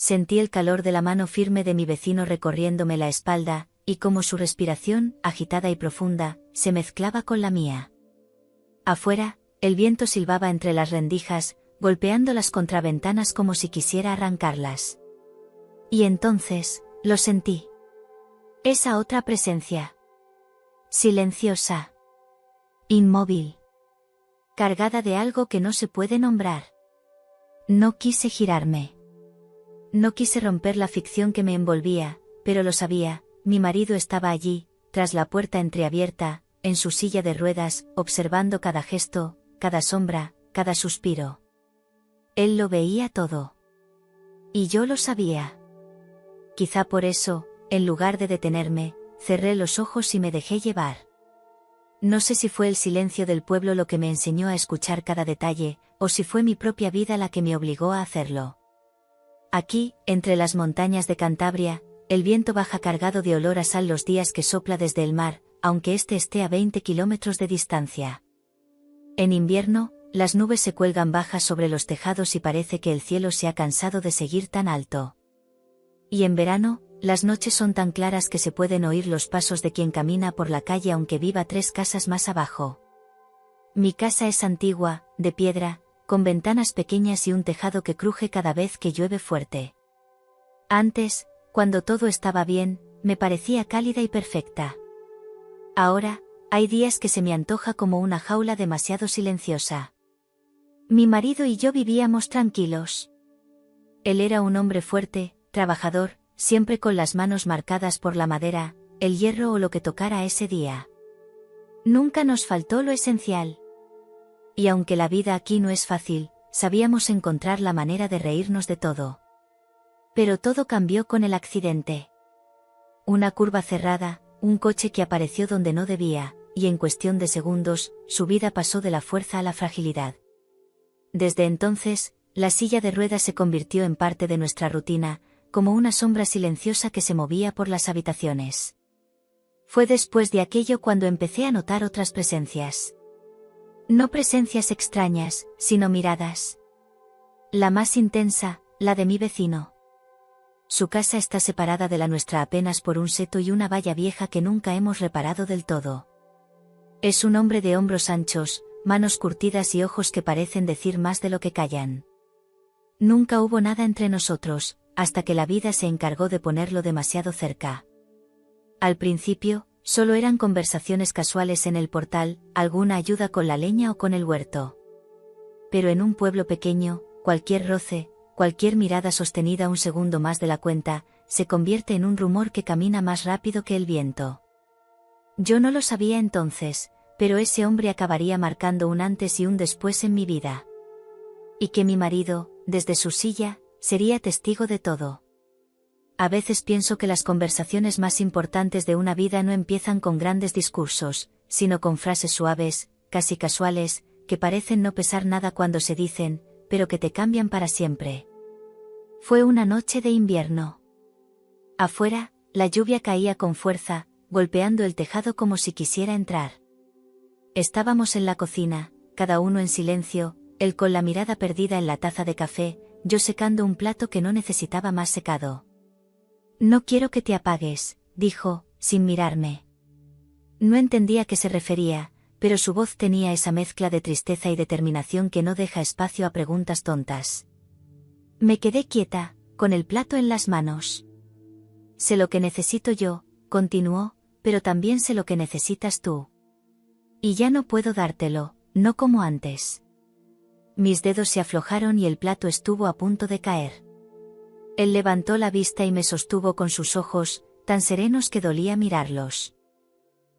Sentí el calor de la mano firme de mi vecino recorriéndome la espalda, y como su respiración, agitada y profunda, se mezclaba con la mía. Afuera, el viento silbaba entre las rendijas, golpeando las contraventanas como si quisiera arrancarlas. Y entonces, lo sentí. Esa otra presencia. Silenciosa. Inmóvil. Cargada de algo que no se puede nombrar. No quise girarme. No quise romper la ficción que me envolvía, pero lo sabía, mi marido estaba allí, tras la puerta entreabierta, en su silla de ruedas, observando cada gesto, cada sombra, cada suspiro. Él lo veía todo. Y yo lo sabía. Quizá por eso, en lugar de detenerme, cerré los ojos y me dejé llevar. No sé si fue el silencio del pueblo lo que me enseñó a escuchar cada detalle, o si fue mi propia vida la que me obligó a hacerlo. Aquí, entre las montañas de Cantabria, el viento baja cargado de olor a sal los días que sopla desde el mar, aunque éste esté a 20 kilómetros de distancia. En invierno, las nubes se cuelgan bajas sobre los tejados y parece que el cielo se ha cansado de seguir tan alto. Y en verano, las noches son tan claras que se pueden oír los pasos de quien camina por la calle aunque viva 3 casas más abajo. Mi casa es antigua, de piedra, con ventanas pequeñas y un tejado que cruje cada vez que llueve fuerte. Antes, cuando todo estaba bien, me parecía cálida y perfecta. Ahora, hay días que se me antoja como una jaula demasiado silenciosa. Mi marido y yo vivíamos tranquilos. Él era un hombre fuerte, trabajador, siempre con las manos marcadas por la madera, el hierro o lo que tocara ese día. Nunca nos faltó lo esencial. Y aunque la vida aquí no es fácil, sabíamos encontrar la manera de reírnos de todo. Pero todo cambió con el accidente. Una curva cerrada, un coche que apareció donde no debía, y en cuestión de segundos, su vida pasó de la fuerza a la fragilidad. Desde entonces, la silla de ruedas se convirtió en parte de nuestra rutina, como una sombra silenciosa que se movía por las habitaciones. Fue después de aquello cuando empecé a notar otras presencias. No presencias extrañas, sino miradas. La más intensa, la de mi vecino. Su casa está separada de la nuestra apenas por un seto y una valla vieja que nunca hemos reparado del todo. Es un hombre de hombros anchos, manos curtidas y ojos que parecen decir más de lo que callan. Nunca hubo nada entre nosotros, hasta que la vida se encargó de ponerlo demasiado cerca. Al principio, solo eran conversaciones casuales en el portal, alguna ayuda con la leña o con el huerto. Pero en un pueblo pequeño, cualquier roce, cualquier mirada sostenida un segundo más de la cuenta, se convierte en un rumor que camina más rápido que el viento. Yo no lo sabía entonces, pero ese hombre acabaría marcando un antes y un después en mi vida. Y que mi marido, desde su silla, sería testigo de todo. A veces pienso que las conversaciones más importantes de una vida no empiezan con grandes discursos, sino con frases suaves, casi casuales, que parecen no pesar nada cuando se dicen, pero que te cambian para siempre. Fue una noche de invierno. Afuera, la lluvia caía con fuerza, golpeando el tejado como si quisiera entrar. Estábamos en la cocina, cada uno en silencio, él con la mirada perdida en la taza de café, yo secando un plato que no necesitaba más secado. No quiero que te apagues, dijo, sin mirarme. No entendía a qué se refería, pero su voz tenía esa mezcla de tristeza y determinación que no deja espacio a preguntas tontas. Me quedé quieta, con el plato en las manos. Sé lo que necesito yo, continuó, pero también sé lo que necesitas tú. Y ya no puedo dártelo, no como antes. Mis dedos se aflojaron y el plato estuvo a punto de caer. Él levantó la vista y me sostuvo con sus ojos, tan serenos que dolía mirarlos.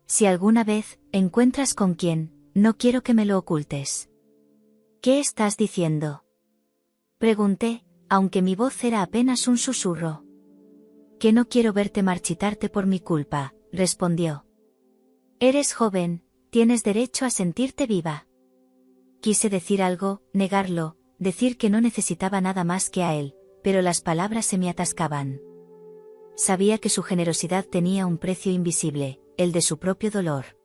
Si alguna vez encuentras con quién, no quiero que me lo ocultes. ¿Qué estás diciendo? Pregunté, aunque mi voz era apenas un susurro. Que no quiero verte marchitarte por mi culpa, respondió. Eres joven, tienes derecho a sentirte viva. Quise decir algo, negarlo, decir que no necesitaba nada más que a él, pero las palabras se me atascaban. Sabía que su generosidad tenía un precio invisible, el de su propio dolor.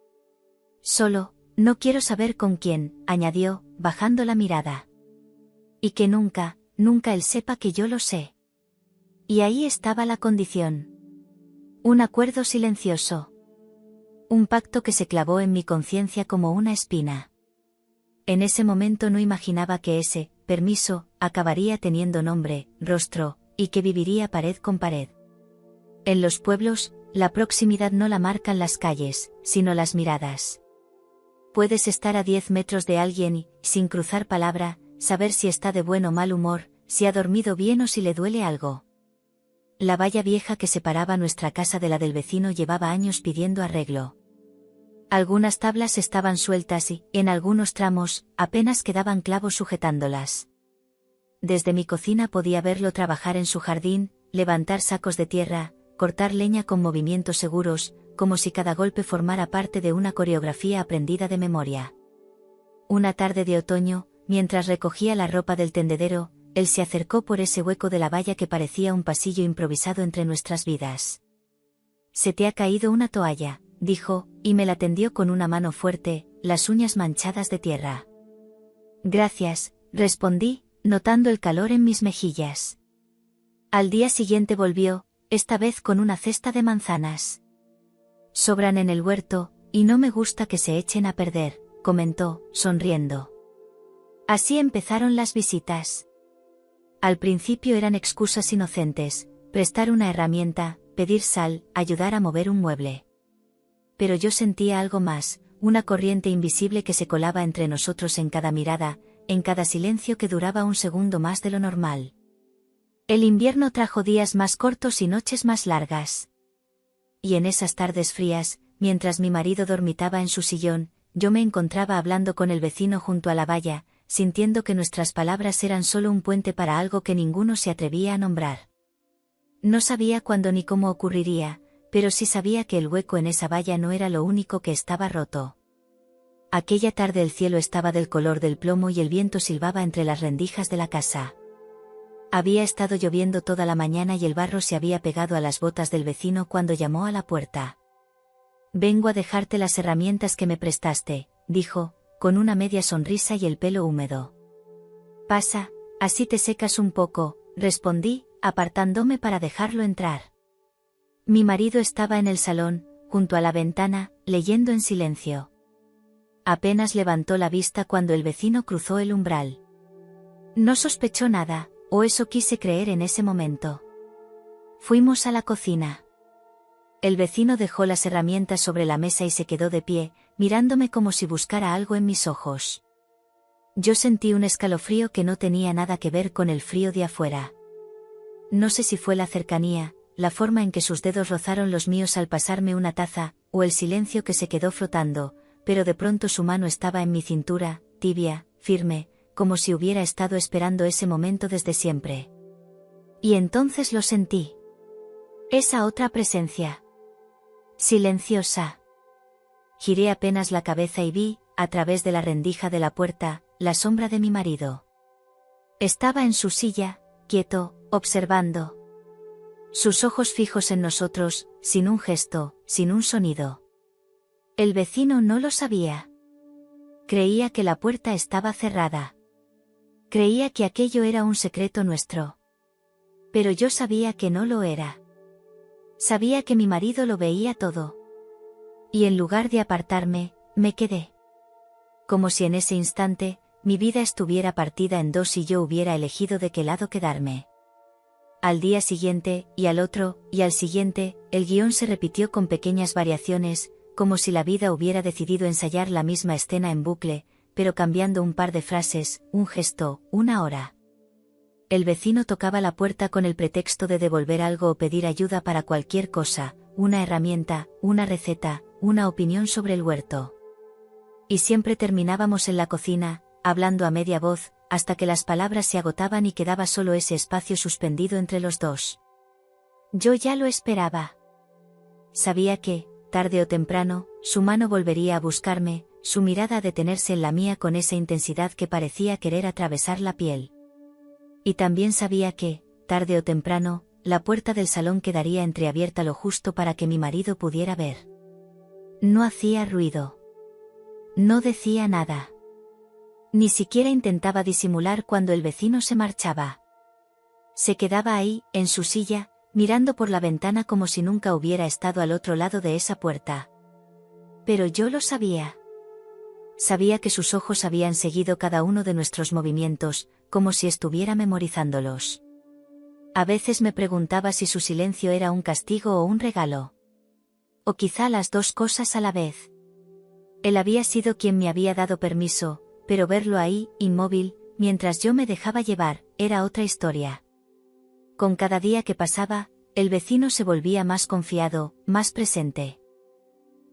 Solo, no quiero saber con quién, añadió, bajando la mirada. Y que nunca, nunca él sepa que yo lo sé. Y ahí estaba la condición. Un acuerdo silencioso. Un pacto que se clavó en mi conciencia como una espina. En ese momento no imaginaba que ese permiso acabaría teniendo nombre, rostro, y que viviría pared con pared. En los pueblos, la proximidad no la marcan las calles, sino las miradas. Puedes estar a 10 metros de alguien y, sin cruzar palabra, saber si está de buen o mal humor, si ha dormido bien o si le duele algo. La valla vieja que separaba nuestra casa de la del vecino llevaba años pidiendo arreglo. Algunas tablas estaban sueltas y, en algunos tramos, apenas quedaban clavos sujetándolas. Desde mi cocina podía verlo trabajar en su jardín, levantar sacos de tierra, cortar leña con movimientos seguros, como si cada golpe formara parte de una coreografía aprendida de memoria. Una tarde de otoño, mientras recogía la ropa del tendedero, él se acercó por ese hueco de la valla que parecía un pasillo improvisado entre nuestras vidas. «Se te ha caído una toalla», dijo, y me la tendió con una mano fuerte, las uñas manchadas de tierra. «Gracias», respondí, notando el calor en mis mejillas. Al día siguiente volvió, esta vez con una cesta de manzanas. «Sobran en el huerto, y no me gusta que se echen a perder», comentó, sonriendo. Así empezaron las visitas. Al principio eran excusas inocentes, prestar una herramienta, pedir sal, ayudar a mover un mueble. Pero yo sentía algo más, una corriente invisible que se colaba entre nosotros en cada mirada, en cada silencio que duraba un segundo más de lo normal. El invierno trajo días más cortos y noches más largas. Y en esas tardes frías, mientras mi marido dormitaba en su sillón, yo me encontraba hablando con el vecino junto a la valla, sintiendo que nuestras palabras eran solo un puente para algo que ninguno se atrevía a nombrar. No sabía cuándo ni cómo ocurriría, pero sí sabía que el hueco en esa valla no era lo único que estaba roto. Aquella tarde el cielo estaba del color del plomo y el viento silbaba entre las rendijas de la casa. Había estado lloviendo toda la mañana y el barro se había pegado a las botas del vecino cuando llamó a la puerta. «Vengo a dejarte las herramientas que me prestaste», dijo, con una media sonrisa y el pelo húmedo. «Pasa, así te secas un poco», respondí, apartándome para dejarlo entrar. Mi marido estaba en el salón, junto a la ventana, leyendo en silencio. Apenas levantó la vista cuando el vecino cruzó el umbral. No sospechó nada, o eso quise creer en ese momento. Fuimos a la cocina. El vecino dejó las herramientas sobre la mesa y se quedó de pie, mirándome como si buscara algo en mis ojos. Yo sentí un escalofrío que no tenía nada que ver con el frío de afuera. No sé si fue la cercanía, la forma en que sus dedos rozaron los míos al pasarme una taza, o el silencio que se quedó flotando, pero de pronto su mano estaba en mi cintura, tibia, firme, como si hubiera estado esperando ese momento desde siempre. Y entonces lo sentí. Esa otra presencia. Silenciosa. Giré apenas la cabeza y vi, a través de la rendija de la puerta, la sombra de mi marido. Estaba en su silla, quieto, observando. Sus ojos fijos en nosotros, sin un gesto, sin un sonido. El vecino no lo sabía. Creía que la puerta estaba cerrada. Creía que aquello era un secreto nuestro. Pero yo sabía que no lo era. Sabía que mi marido lo veía todo. Y en lugar de apartarme, me quedé. Como si en ese instante, mi vida estuviera partida en dos y yo hubiera elegido de qué lado quedarme. Al día siguiente, y al otro, y al siguiente, el guión se repitió con pequeñas variaciones, como si la vida hubiera decidido ensayar la misma escena en bucle, pero cambiando un par de frases, un gesto, una hora. El vecino tocaba la puerta con el pretexto de devolver algo o pedir ayuda para cualquier cosa, una herramienta, una receta, una opinión sobre el huerto. Y siempre terminábamos en la cocina, hablando a media voz, hasta que las palabras se agotaban y quedaba solo ese espacio suspendido entre los dos. Yo ya lo esperaba. Sabía que, tarde o temprano, su mano volvería a buscarme, su mirada a detenerse en la mía con esa intensidad que parecía querer atravesar la piel. Y también sabía que, tarde o temprano, la puerta del salón quedaría entreabierta lo justo para que mi marido pudiera ver. No hacía ruido. No decía nada. Ni siquiera intentaba disimular cuando el vecino se marchaba. Se quedaba ahí, en su silla, mirando por la ventana como si nunca hubiera estado al otro lado de esa puerta. Pero yo lo sabía. Sabía que sus ojos habían seguido cada uno de nuestros movimientos, como si estuviera memorizándolos. A veces me preguntaba si su silencio era un castigo o un regalo. O quizá las dos cosas a la vez. Él había sido quien me había dado permiso, pero verlo ahí, inmóvil, mientras yo me dejaba llevar, era otra historia. Con cada día que pasaba, el vecino se volvía más confiado, más presente.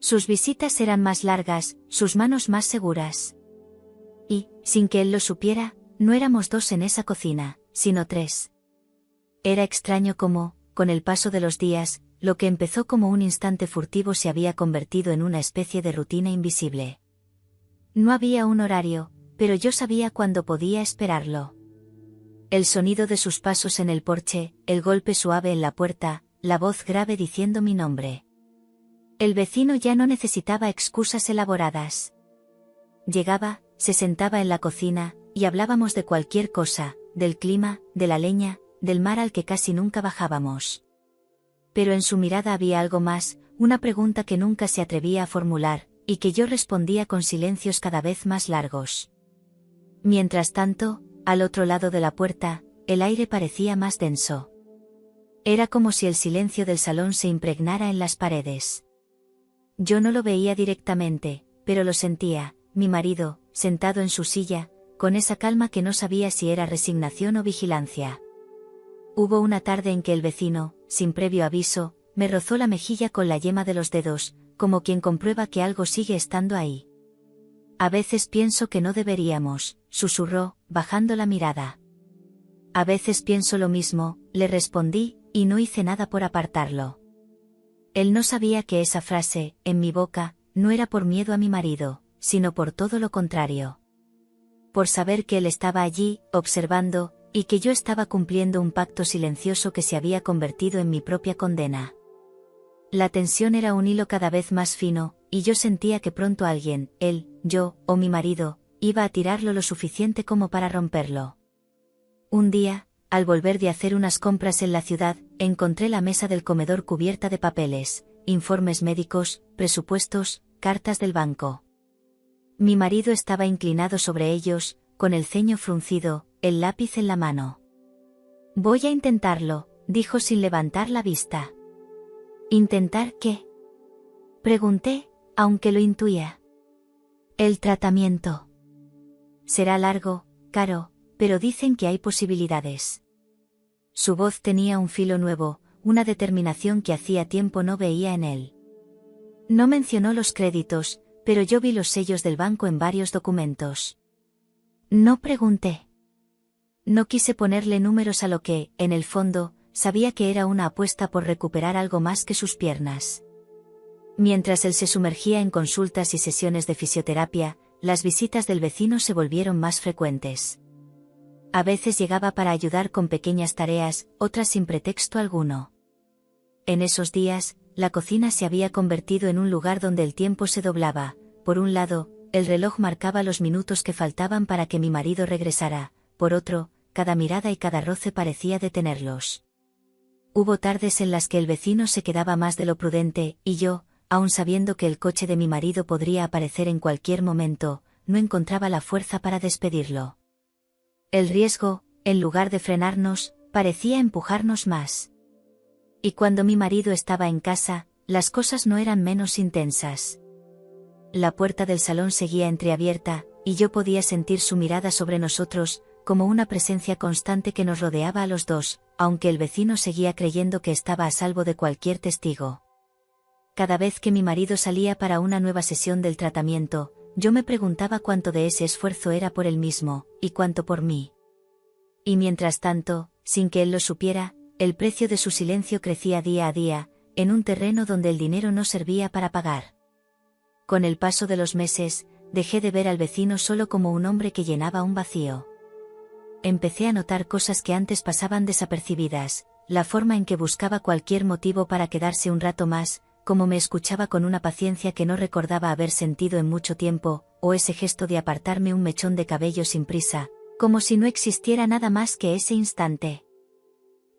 Sus visitas eran más largas, sus manos más seguras. Y, sin que él lo supiera, no éramos dos en esa cocina, sino tres. Era extraño cómo, con el paso de los días, lo que empezó como un instante furtivo se había convertido en una especie de rutina invisible. No había un horario, pero yo sabía cuándo podía esperarlo. El sonido de sus pasos en el porche, el golpe suave en la puerta, la voz grave diciendo mi nombre. El vecino ya no necesitaba excusas elaboradas. Llegaba, se sentaba en la cocina, y hablábamos de cualquier cosa, del clima, de la leña, del mar al que casi nunca bajábamos. Pero en su mirada había algo más, una pregunta que nunca se atrevía a formular, y que yo respondía con silencios cada vez más largos. Mientras tanto, al otro lado de la puerta, el aire parecía más denso. Era como si el silencio del salón se impregnara en las paredes. Yo no lo veía directamente, pero lo sentía, mi marido, sentado en su silla, con esa calma que no sabía si era resignación o vigilancia. Hubo una tarde en que el vecino, sin previo aviso, me rozó la mejilla con la yema de los dedos, como quien comprueba que algo sigue estando ahí. A veces pienso que no deberíamos, susurró, bajando la mirada. A veces pienso lo mismo, le respondí, y no hice nada por apartarlo. Él no sabía que esa frase, en mi boca, no era por miedo a mi marido, sino por todo lo contrario. Por saber que él estaba allí, observando, y que yo estaba cumpliendo un pacto silencioso que se había convertido en mi propia condena. La tensión era un hilo cada vez más fino, y yo sentía que pronto alguien, él, yo, o mi marido, iba a tirarlo lo suficiente como para romperlo. Un día, al volver de hacer unas compras en la ciudad, encontré la mesa del comedor cubierta de papeles, informes médicos, presupuestos, cartas del banco. Mi marido estaba inclinado sobre ellos, con el ceño fruncido, el lápiz en la mano. «Voy a intentarlo», dijo sin levantar la vista. «¿Intentar qué?», pregunté, aunque lo intuía. «El tratamiento. Será largo, caro, pero dicen que hay posibilidades». Su voz tenía un filo nuevo, una determinación que hacía tiempo no veía en él. No mencionó los créditos, pero yo vi los sellos del banco en varios documentos. No pregunté. No quise ponerle números a lo que, en el fondo, sabía que era una apuesta por recuperar algo más que sus piernas. Mientras él se sumergía en consultas y sesiones de fisioterapia, las visitas del vecino se volvieron más frecuentes. A veces llegaba para ayudar con pequeñas tareas, otras sin pretexto alguno. En esos días, la cocina se había convertido en un lugar donde el tiempo se doblaba. Por un lado, el reloj marcaba los minutos que faltaban para que mi marido regresara, por otro, cada mirada y cada roce parecía detenerlos. Hubo tardes en las que el vecino se quedaba más de lo prudente, y yo, aun sabiendo que el coche de mi marido podría aparecer en cualquier momento, no encontraba la fuerza para despedirlo. El riesgo, en lugar de frenarnos, parecía empujarnos más. Y cuando mi marido estaba en casa, las cosas no eran menos intensas. La puerta del salón seguía entreabierta, y yo podía sentir su mirada sobre nosotros, como una presencia constante que nos rodeaba a los dos, aunque el vecino seguía creyendo que estaba a salvo de cualquier testigo. Cada vez que mi marido salía para una nueva sesión del tratamiento, yo me preguntaba cuánto de ese esfuerzo era por él mismo, y cuánto por mí. Y mientras tanto, sin que él lo supiera, el precio de su silencio crecía día a día, en un terreno donde el dinero no servía para pagar. Con el paso de los meses, dejé de ver al vecino solo como un hombre que llenaba un vacío. Empecé a notar cosas que antes pasaban desapercibidas, la forma en que buscaba cualquier motivo para quedarse un rato más, como me escuchaba con una paciencia que no recordaba haber sentido en mucho tiempo, o ese gesto de apartarme un mechón de cabello sin prisa, como si no existiera nada más que ese instante.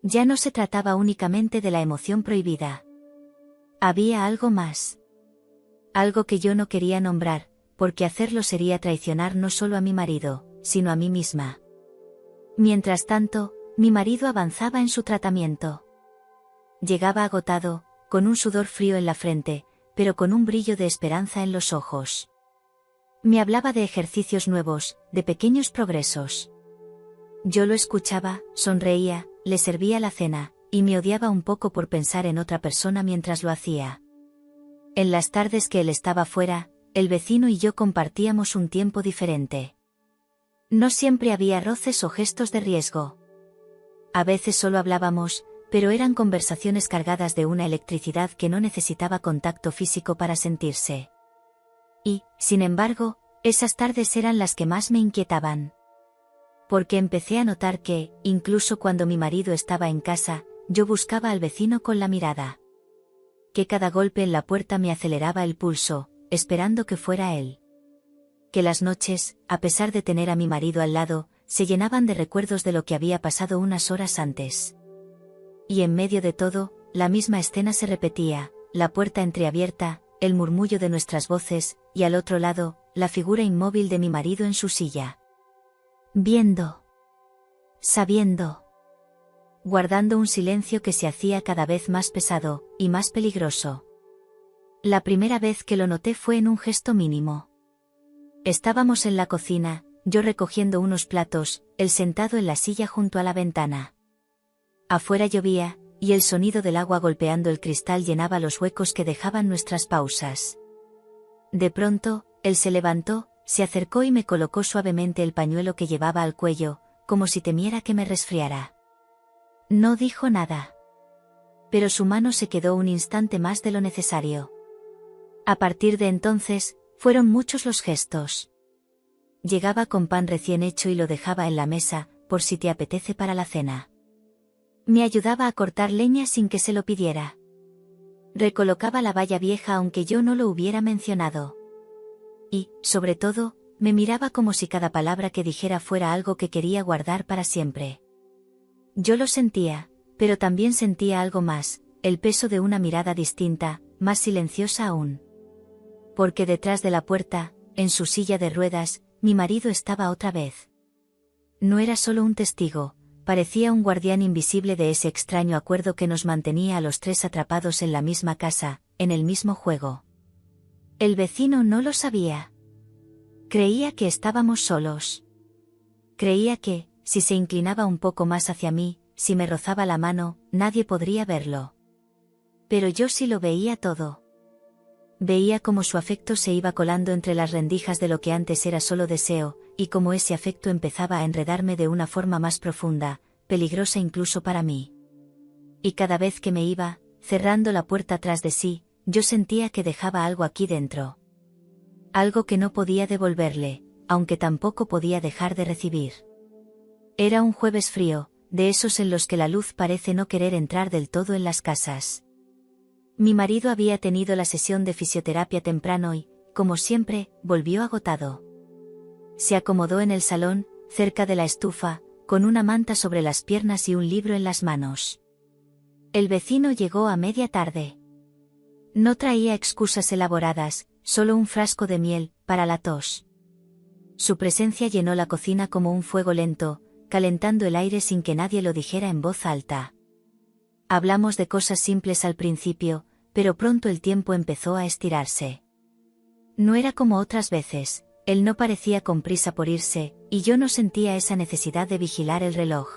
Ya no se trataba únicamente de la emoción prohibida. Había algo más. Algo que yo no quería nombrar, porque hacerlo sería traicionar no solo a mi marido, sino a mí misma. Mientras tanto, mi marido avanzaba en su tratamiento. Llegaba agotado, con un sudor frío en la frente, pero con un brillo de esperanza en los ojos. Me hablaba de ejercicios nuevos, de pequeños progresos. Yo lo escuchaba, sonreía, le servía la cena, y me odiaba un poco por pensar en otra persona mientras lo hacía. En las tardes que él estaba fuera, el vecino y yo compartíamos un tiempo diferente. No siempre había roces o gestos de riesgo. A veces solo hablábamos, pero eran conversaciones cargadas de una electricidad que no necesitaba contacto físico para sentirse. Y, sin embargo, esas tardes eran las que más me inquietaban. Porque empecé a notar que, incluso cuando mi marido estaba en casa, yo buscaba al vecino con la mirada. Que cada golpe en la puerta me aceleraba el pulso, esperando que fuera él. Que las noches, a pesar de tener a mi marido al lado, se llenaban de recuerdos de lo que había pasado unas horas antes. Y en medio de todo, la misma escena se repetía, la puerta entreabierta, el murmullo de nuestras voces, y al otro lado, la figura inmóvil de mi marido en su silla. Viendo. Sabiendo. Guardando un silencio que se hacía cada vez más pesado, y más peligroso. La primera vez que lo noté fue en un gesto mínimo. Estábamos en la cocina, yo recogiendo unos platos, él sentado en la silla junto a la ventana. Afuera llovía, y el sonido del agua golpeando el cristal llenaba los huecos que dejaban nuestras pausas. De pronto, él se levantó, se acercó y me colocó suavemente el pañuelo que llevaba al cuello, como si temiera que me resfriara. No dijo nada. Pero su mano se quedó un instante más de lo necesario. A partir de entonces, fueron muchos los gestos. Llegaba con pan recién hecho y lo dejaba en la mesa, por si te apetece para la cena. Me ayudaba a cortar leña sin que se lo pidiera. Recolocaba la valla vieja aunque yo no lo hubiera mencionado. Y, sobre todo, me miraba como si cada palabra que dijera fuera algo que quería guardar para siempre. Yo lo sentía, pero también sentía algo más, el peso de una mirada distinta, más silenciosa aún. Porque detrás de la puerta, en su silla de ruedas, mi marido estaba otra vez. No era solo un testigo, parecía un guardián invisible de ese extraño acuerdo que nos mantenía a los tres atrapados en la misma casa, en el mismo juego. El vecino no lo sabía. Creía que estábamos solos. Creía que, si se inclinaba un poco más hacia mí, si me rozaba la mano, nadie podría verlo. Pero yo sí lo veía todo. Veía cómo su afecto se iba colando entre las rendijas de lo que antes era solo deseo, y cómo ese afecto empezaba a enredarme de una forma más profunda, peligrosa incluso para mí. Y cada vez que me iba, cerrando la puerta tras de sí, yo sentía que dejaba algo aquí dentro. Algo que no podía devolverle, aunque tampoco podía dejar de recibir. Era un jueves frío, de esos en los que la luz parece no querer entrar del todo en las casas. Mi marido había tenido la sesión de fisioterapia temprano y, como siempre, volvió agotado. Se acomodó en el salón, cerca de la estufa, con una manta sobre las piernas y un libro en las manos. El vecino llegó a media tarde. No traía excusas elaboradas, solo un frasco de miel, para la tos. Su presencia llenó la cocina como un fuego lento, calentando el aire sin que nadie lo dijera en voz alta. Hablamos de cosas simples al principio, pero pronto el tiempo empezó a estirarse. No era como otras veces, él no parecía con prisa por irse, y yo no sentía esa necesidad de vigilar el reloj.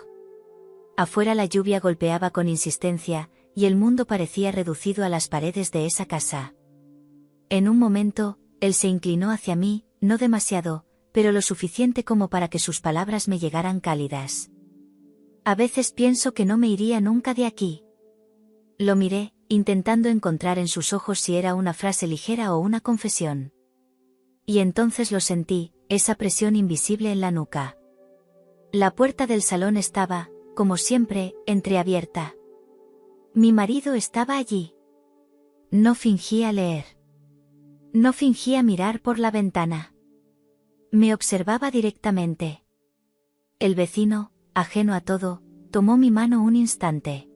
Afuera la lluvia golpeaba con insistencia, y el mundo parecía reducido a las paredes de esa casa. En un momento, él se inclinó hacia mí, no demasiado, pero lo suficiente como para que sus palabras me llegaran cálidas. A veces pienso que no me iría nunca de aquí. Lo miré, intentando encontrar en sus ojos si era una frase ligera o una confesión. Y entonces lo sentí, esa presión invisible en la nuca. La puerta del salón estaba, como siempre, entreabierta. Mi marido estaba allí. No fingía leer. No fingía mirar por la ventana. Me observaba directamente. El vecino, ajeno a todo, Tomó mi mano un instante.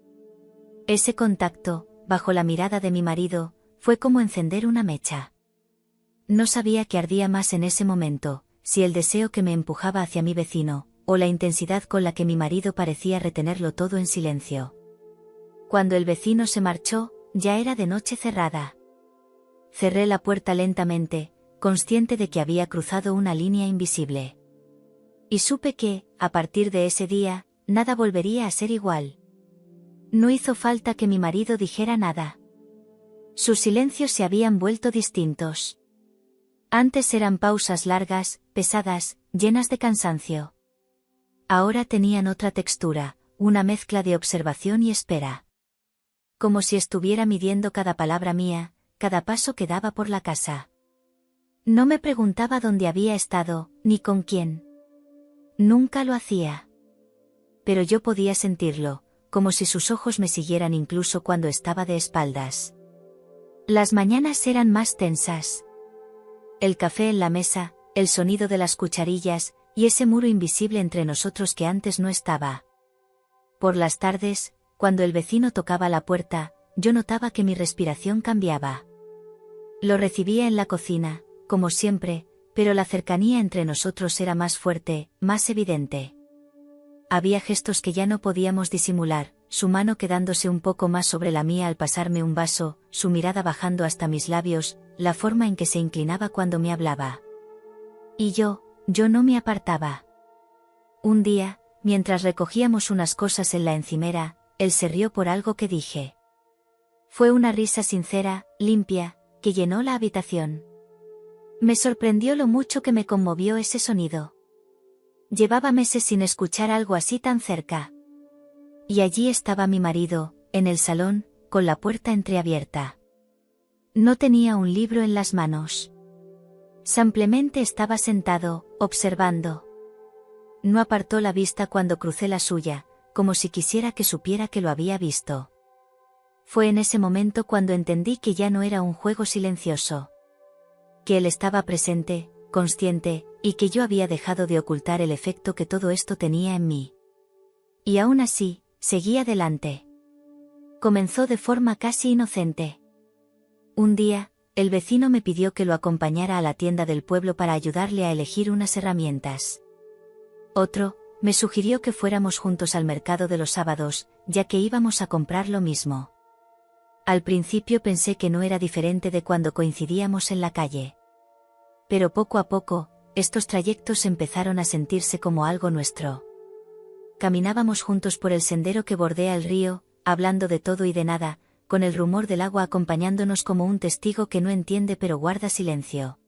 Ese contacto, bajo la mirada de mi marido, fue como encender una mecha. No sabía qué ardía más en ese momento, si el deseo que me empujaba hacia mi vecino, o la intensidad con la que mi marido parecía retenerlo todo en silencio. Cuando el vecino se marchó, ya era de noche cerrada. Cerré la puerta lentamente, consciente de que había cruzado una línea invisible. Y supe que, a partir de ese día, nada volvería a ser igual. No hizo falta que mi marido dijera nada. Sus silencios se habían vuelto distintos. Antes eran pausas largas, pesadas, llenas de cansancio. Ahora tenían otra textura, una mezcla de observación y espera. Como si estuviera midiendo cada palabra mía, cada paso que daba por la casa. No me preguntaba dónde había estado, ni con quién. Nunca lo hacía. Pero yo podía sentirlo, como si sus ojos me siguieran incluso cuando estaba de espaldas. Las mañanas eran más tensas. El café en la mesa, el sonido de las cucharillas, y ese muro invisible entre nosotros que antes no estaba. Por las tardes, cuando el vecino tocaba la puerta, yo notaba que mi respiración cambiaba. Lo recibía en la cocina, como siempre, pero la cercanía entre nosotros era más fuerte, más evidente. Había gestos que ya no podíamos disimular, su mano quedándose un poco más sobre la mía al pasarme un vaso, su mirada bajando hasta mis labios, la forma en que se inclinaba cuando me hablaba. Y yo no me apartaba. Un día, mientras recogíamos unas cosas en la encimera, él se rió por algo que dije. Fue una risa sincera, limpia, que llenó la habitación. Me sorprendió lo mucho que me conmovió ese sonido. Llevaba meses sin escuchar algo así tan cerca. Y allí estaba mi marido, en el salón, con la puerta entreabierta. No tenía un libro en las manos. Simplemente estaba sentado, observando. No apartó la vista cuando crucé la suya, como si quisiera que supiera que lo había visto. Fue en ese momento cuando entendí que ya no era un juego silencioso. Que él estaba presente, consciente, y que yo había dejado de ocultar el efecto que todo esto tenía en mí. Y aún así, seguí adelante. Comenzó de forma casi inocente. Un día, el vecino me pidió que lo acompañara a la tienda del pueblo para ayudarle a elegir unas herramientas. Otro, me sugirió que fuéramos juntos al mercado de los sábados, ya que íbamos a comprar lo mismo. Al principio pensé que no era diferente de cuando coincidíamos en la calle. Pero poco a poco, estos trayectos empezaron a sentirse como algo nuestro. Caminábamos juntos por el sendero que bordea el río, hablando de todo y de nada, con el rumor del agua acompañándonos como un testigo que no entiende pero guarda silencio.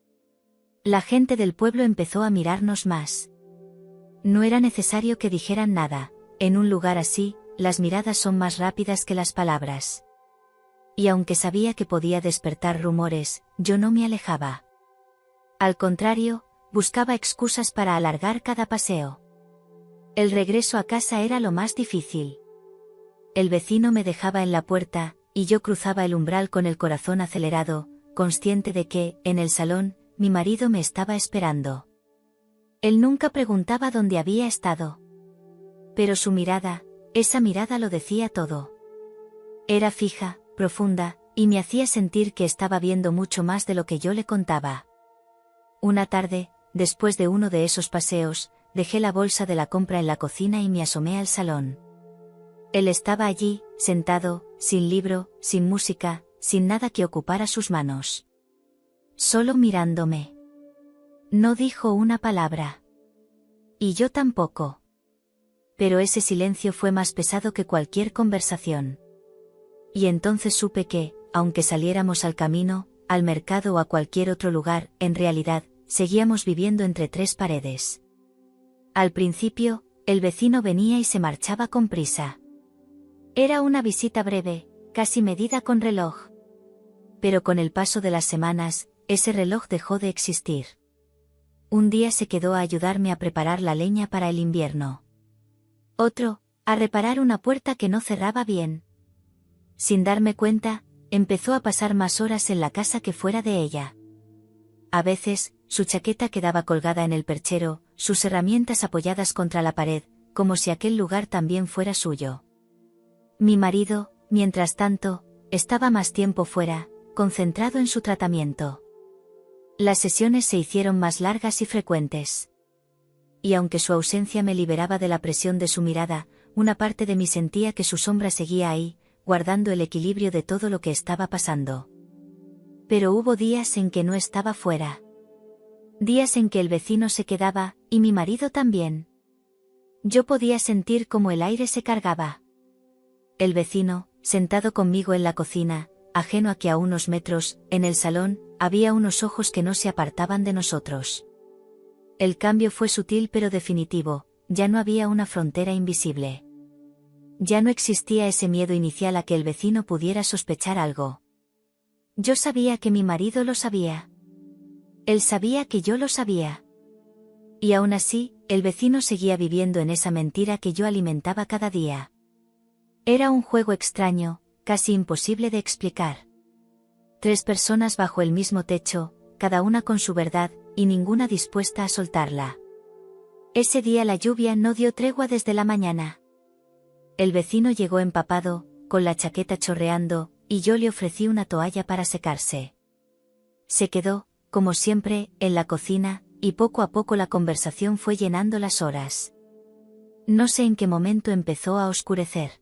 La gente del pueblo empezó a mirarnos más. No era necesario que dijeran nada, en un lugar así, las miradas son más rápidas que las palabras. Y aunque sabía que podía despertar rumores, yo no me alejaba. Al contrario, buscaba excusas para alargar cada paseo. El regreso a casa era lo más difícil. El vecino me dejaba en la puerta, y yo cruzaba el umbral con el corazón acelerado, consciente de que, en el salón, mi marido me estaba esperando. Él nunca preguntaba dónde había estado. Pero su mirada, esa mirada lo decía todo. Era fija, profunda, y me hacía sentir que estaba viendo mucho más de lo que yo le contaba. Una tarde, después de uno de esos paseos, dejé la bolsa de la compra en la cocina y me asomé al salón. Él estaba allí, sentado, sin libro, sin música, sin nada que ocupara sus manos. Solo mirándome. No dijo una palabra. Y yo tampoco. Pero ese silencio fue más pesado que cualquier conversación. Y entonces supe que, aunque saliéramos al camino, al mercado o a cualquier otro lugar, en realidad, seguíamos viviendo entre tres paredes. Al principio, el vecino venía y se marchaba con prisa. Era una visita breve, casi medida con reloj. Pero con el paso de las semanas, ese reloj dejó de existir. Un día se quedó a ayudarme a preparar la leña para el invierno. Otro, a reparar una puerta que no cerraba bien. Sin darme cuenta, empezó a pasar más horas en la casa que fuera de ella. A veces, su chaqueta quedaba colgada en el perchero, sus herramientas apoyadas contra la pared, como si aquel lugar también fuera suyo. Mi marido, mientras tanto, estaba más tiempo fuera, concentrado en su tratamiento. Las sesiones se hicieron más largas y frecuentes. Y aunque su ausencia me liberaba de la presión de su mirada, una parte de mí sentía que su sombra seguía ahí, guardando el equilibrio de todo lo que estaba pasando. Pero hubo días en que no estaba fuera. Días en que el vecino se quedaba, y mi marido también. Yo podía sentir cómo el aire se cargaba. El vecino, sentado conmigo en la cocina, ajeno a que a unos metros, en el salón, había unos ojos que no se apartaban de nosotros. El cambio fue sutil pero definitivo, ya no había una frontera invisible. Ya no existía ese miedo inicial a que el vecino pudiera sospechar algo. Yo sabía que mi marido lo sabía. Él sabía que yo lo sabía. Y aún así, el vecino seguía viviendo en esa mentira que yo alimentaba cada día. Era un juego extraño, casi imposible de explicar. 3 personas bajo el mismo techo, cada una con su verdad, y ninguna dispuesta a soltarla. Ese día la lluvia no dio tregua desde la mañana. El vecino llegó empapado, con la chaqueta chorreando, y yo le ofrecí una toalla para secarse. Se quedó, como siempre, en la cocina, y poco a poco la conversación fue llenando las horas. No sé en qué momento empezó a oscurecer.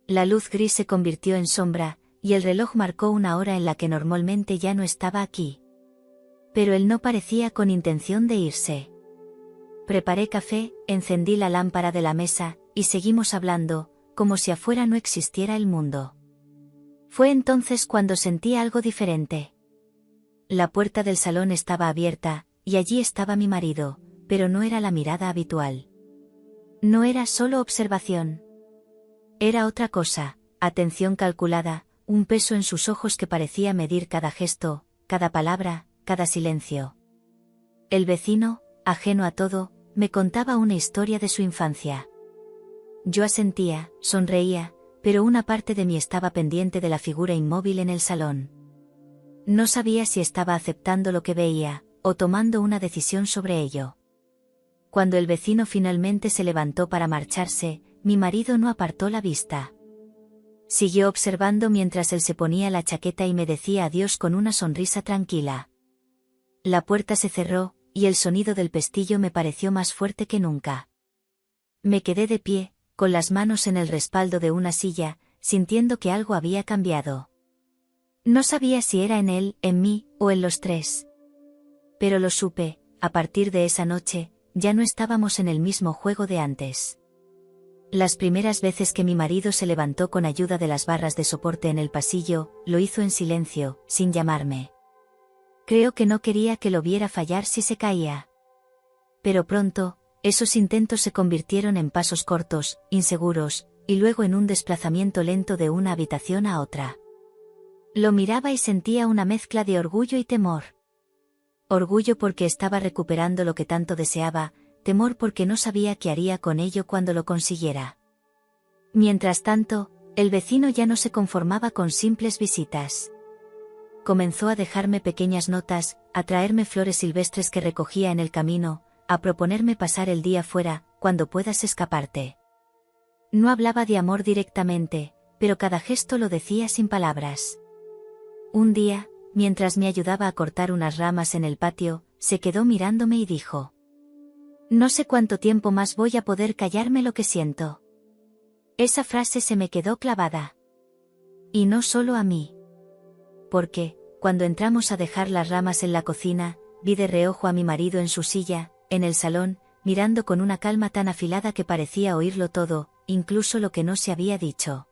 La luz gris se convirtió en sombra, y el reloj marcó una hora en la que normalmente ya no estaba aquí. Pero él no parecía con intención de irse. Preparé café, encendí la lámpara de la mesa, y seguimos hablando, como si afuera no existiera el mundo. Fue entonces cuando sentí algo diferente. La puerta del salón estaba abierta, y allí estaba mi marido, pero no era la mirada habitual. No era solo observación. Era otra cosa, atención calculada, un peso en sus ojos que parecía medir cada gesto, cada palabra, cada silencio. El vecino, ajeno a todo, me contaba una historia de su infancia. Yo asentía, sonreía, pero una parte de mí estaba pendiente de la figura inmóvil en el salón. No sabía si estaba aceptando lo que veía, o tomando una decisión sobre ello. Cuando el vecino finalmente se levantó para marcharse, mi marido no apartó la vista. Siguió observando mientras él se ponía la chaqueta y me decía adiós con una sonrisa tranquila. La puerta se cerró, y el sonido del pestillo me pareció más fuerte que nunca. Me quedé de pie, con las manos en el respaldo de una silla, sintiendo que algo había cambiado. No sabía si era en él, en mí, o en los 3. Pero lo supe, a partir de esa noche, ya no estábamos en el mismo juego de antes. Las primeras veces que mi marido se levantó con ayuda de las barras de soporte en el pasillo, lo hizo en silencio, sin llamarme. Creo que no quería que lo viera fallar si se caía. Pero pronto, esos intentos se convirtieron en pasos cortos, inseguros, y luego en un desplazamiento lento de una habitación a otra. Lo miraba y sentía una mezcla de orgullo y temor. Orgullo porque estaba recuperando lo que tanto deseaba, temor porque no sabía qué haría con ello cuando lo consiguiera. Mientras tanto, el vecino ya no se conformaba con simples visitas. Comenzó a dejarme pequeñas notas, a traerme flores silvestres que recogía en el camino, a proponerme pasar el día fuera, cuando puedas escaparte. No hablaba de amor directamente, pero cada gesto lo decía sin palabras. Un día, mientras me ayudaba a cortar unas ramas en el patio, se quedó mirándome y dijo: «No sé cuánto tiempo más voy a poder callarme lo que siento». Esa frase se me quedó clavada. Y no solo a mí. Porque, cuando entramos a dejar las ramas en la cocina, vi de reojo a mi marido en su silla, en el salón, mirando con una calma tan afilada que parecía oírlo todo, incluso lo que no se había dicho.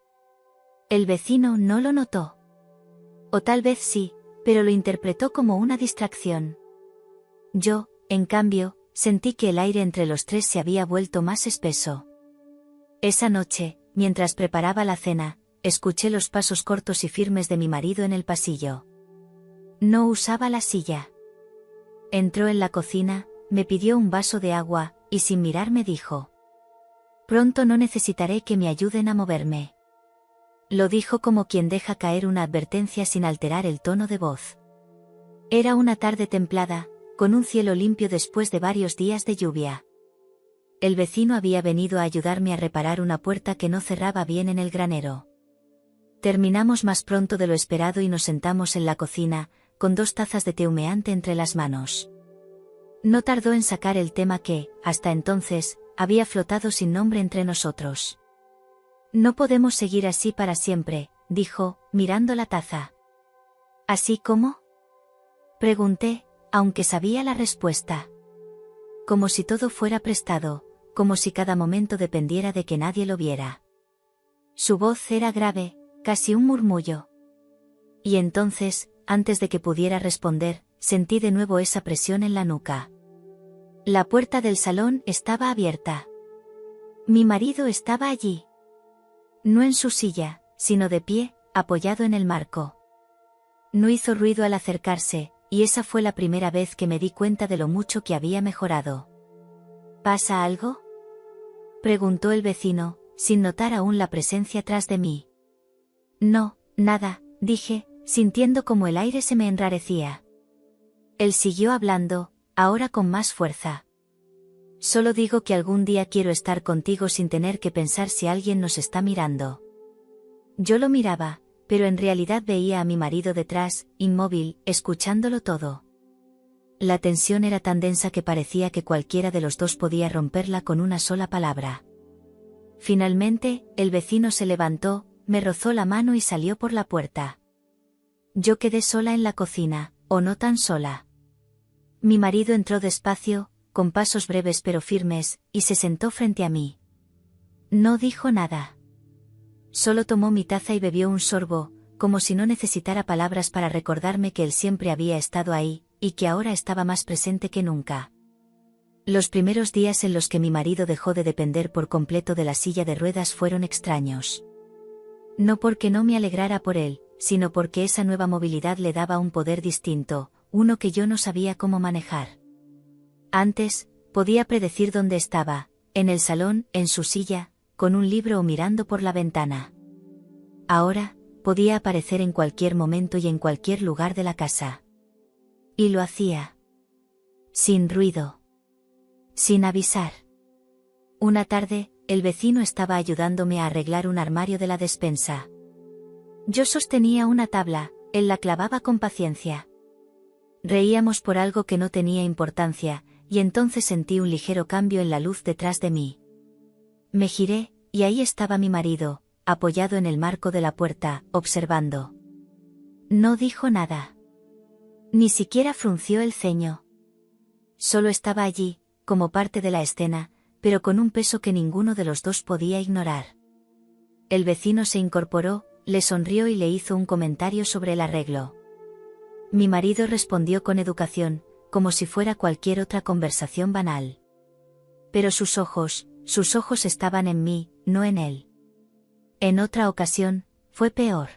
El vecino no lo notó. O tal vez sí, pero lo interpretó como una distracción. Yo, en cambio, sentí que el aire entre los 3 se había vuelto más espeso. Esa noche, mientras preparaba la cena, escuché los pasos cortos y firmes de mi marido en el pasillo. No usaba la silla. Entró en la cocina, me pidió un vaso de agua, y sin mirarme dijo: «Pronto no necesitaré que me ayuden a moverme». Lo dijo como quien deja caer una advertencia sin alterar el tono de voz. Era una tarde templada, con un cielo limpio después de varios días de lluvia. El vecino había venido a ayudarme a reparar una puerta que no cerraba bien en el granero. Terminamos más pronto de lo esperado y nos sentamos en la cocina, con 2 tazas de té humeante entre las manos. No tardó en sacar el tema que, hasta entonces, había flotado sin nombre entre nosotros. No podemos seguir así para siempre, dijo, mirando la taza. ¿Así cómo? Pregunté, aunque sabía la respuesta. Como si todo fuera prestado, como si cada momento dependiera de que nadie lo viera. Su voz era grave, casi un murmullo. Y entonces, antes de que pudiera responder, sentí de nuevo esa presión en la nuca. La puerta del salón estaba abierta. Mi marido estaba allí. No en su silla, sino de pie, apoyado en el marco. No hizo ruido al acercarse, y esa fue la primera vez que me di cuenta de lo mucho que había mejorado. ¿Pasa algo?, preguntó el vecino, sin notar aún la presencia tras de mí. No, nada, dije, sintiendo como el aire se me enrarecía. Él siguió hablando, ahora con más fuerza. Solo digo que algún día quiero estar contigo sin tener que pensar si alguien nos está mirando. Yo lo miraba, pero en realidad veía a mi marido detrás, inmóvil, escuchándolo todo. La tensión era tan densa que parecía que cualquiera de los dos podía romperla con una sola palabra. Finalmente, el vecino se levantó, me rozó la mano y salió por la puerta. Yo quedé sola en la cocina, o no tan sola. Mi marido entró despacio, con pasos breves pero firmes, y se sentó frente a mí. No dijo nada. Solo tomó mi taza y bebió un sorbo, como si no necesitara palabras para recordarme que él siempre había estado ahí, y que ahora estaba más presente que nunca. Los primeros días en los que mi marido dejó de depender por completo de la silla de ruedas fueron extraños. No porque no me alegrara por él, sino porque esa nueva movilidad le daba un poder distinto, uno que yo no sabía cómo manejar. Antes, podía predecir dónde estaba, en el salón, en su silla, con un libro o mirando por la ventana. Ahora, podía aparecer en cualquier momento y en cualquier lugar de la casa. Y lo hacía. Sin ruido. Sin avisar. Una tarde, el vecino estaba ayudándome a arreglar un armario de la despensa. Yo sostenía una tabla, él la clavaba con paciencia. Reíamos por algo que no tenía importancia, y entonces sentí un ligero cambio en la luz detrás de mí. Me giré, y ahí estaba mi marido, apoyado en el marco de la puerta, observando. No dijo nada. Ni siquiera frunció el ceño. Solo estaba allí, como parte de la escena, pero con un peso que ninguno de los dos podía ignorar. El vecino se incorporó, le sonrió y le hizo un comentario sobre el arreglo. Mi marido respondió con educación, como si fuera cualquier otra conversación banal. Pero sus ojos estaban en mí, no en él. En otra ocasión, fue peor.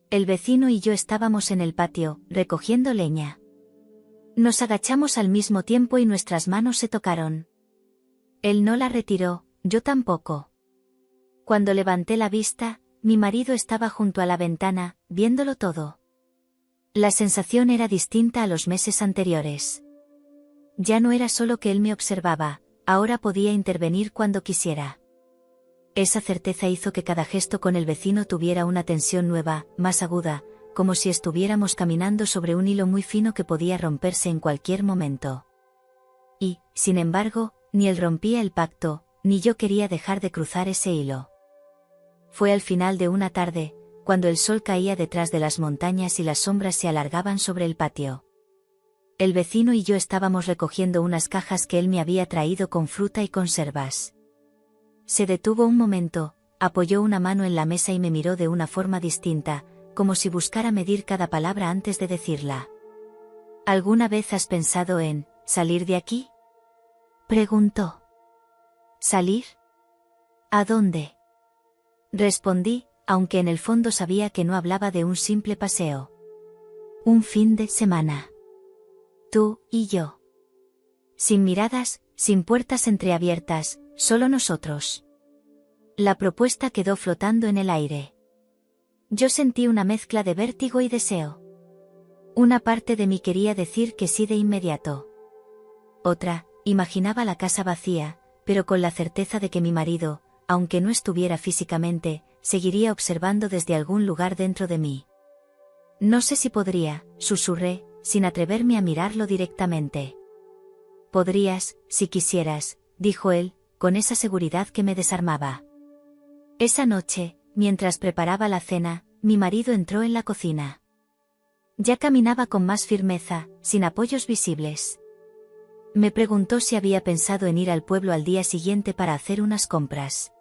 El vecino y yo estábamos en el patio, recogiendo leña. Nos agachamos al mismo tiempo y nuestras manos se tocaron. Él no la retiró, yo tampoco. Cuando levanté la vista, mi marido estaba junto a la ventana, viéndolo todo. La sensación era distinta a los meses anteriores. Ya no era solo que él me observaba, ahora podía intervenir cuando quisiera. Esa certeza hizo que cada gesto con el vecino tuviera una tensión nueva, más aguda, como si estuviéramos caminando sobre un hilo muy fino que podía romperse en cualquier momento. Y, sin embargo, ni él rompía el pacto, ni yo quería dejar de cruzar ese hilo. Fue al final de una tarde, cuando el sol caía detrás de las montañas y las sombras se alargaban sobre el patio. El vecino y yo estábamos recogiendo unas cajas que él me había traído con fruta y conservas. Se detuvo un momento, apoyó una mano en la mesa y me miró de una forma distinta, como si buscara medir cada palabra antes de decirla. ¿Alguna vez has pensado en salir de aquí?, preguntó. ¿Salir? ¿A dónde?, respondí, aunque en el fondo sabía que no hablaba de un simple paseo. Un fin de semana. Tú y yo. Sin miradas, sin puertas entreabiertas, solo nosotros. La propuesta quedó flotando en el aire. Yo sentí una mezcla de vértigo y deseo. Una parte de mí quería decir que sí de inmediato. Otra, imaginaba la casa vacía, pero con la certeza de que mi marido, aunque no estuviera físicamente, seguiría observando desde algún lugar dentro de mí. No sé si podría, susurré, sin atreverme a mirarlo directamente. Podrías, si quisieras, dijo él, con esa seguridad que me desarmaba. Esa noche, mientras preparaba la cena, mi marido entró en la cocina. Ya caminaba con más firmeza, sin apoyos visibles. Me preguntó si había pensado en ir al pueblo al día siguiente para hacer unas compras.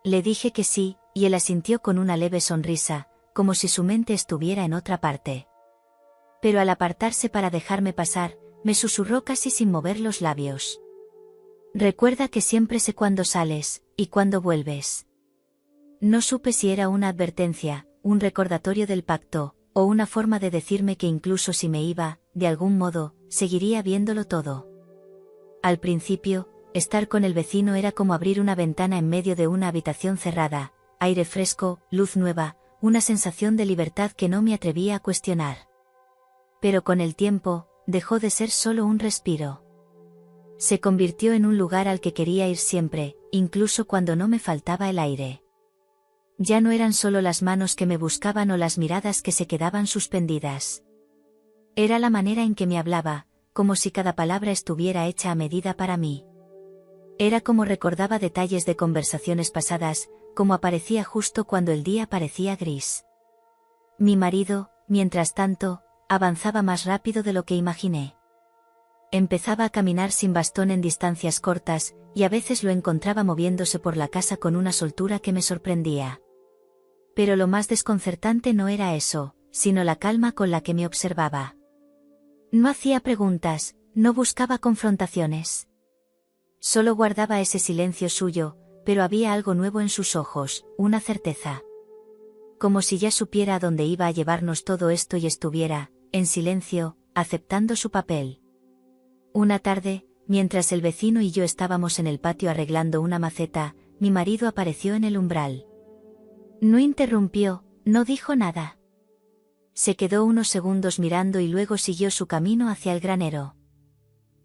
Le dije que sí, y él asintió con una leve sonrisa, como si su mente estuviera en otra parte. Pero al apartarse para dejarme pasar, me susurró casi sin mover los labios. Recuerda que siempre sé cuándo sales, y cuándo vuelves. No supe si era una advertencia, un recordatorio del pacto, o una forma de decirme que incluso si me iba, de algún modo, seguiría viéndolo todo. Al principio, estar con el vecino era como abrir una ventana en medio de una habitación cerrada, aire fresco, luz nueva, una sensación de libertad que no me atrevía a cuestionar. Pero con el tiempo, dejó de ser solo un respiro. Se convirtió en un lugar al que quería ir siempre, incluso cuando no me faltaba el aire. Ya no eran solo las manos que me buscaban o las miradas que se quedaban suspendidas. Era la manera en que me hablaba, como si cada palabra estuviera hecha a medida para mí. Era como recordaba detalles de conversaciones pasadas, como aparecía justo cuando el día parecía gris. Mi marido, mientras tanto, avanzaba más rápido de lo que imaginé. Empezaba a caminar sin bastón en distancias cortas, y a veces lo encontraba moviéndose por la casa con una soltura que me sorprendía. Pero lo más desconcertante no era eso, sino la calma con la que me observaba. No hacía preguntas, no buscaba confrontaciones. Solo guardaba ese silencio suyo, pero había algo nuevo en sus ojos, una certeza. Como si ya supiera a dónde iba a llevarnos todo esto y estuviera, en silencio, aceptando su papel. Una tarde, mientras el vecino y yo estábamos en el patio arreglando una maceta, mi marido apareció en el umbral. No interrumpió, no dijo nada. Se quedó unos segundos mirando y luego siguió su camino hacia el granero.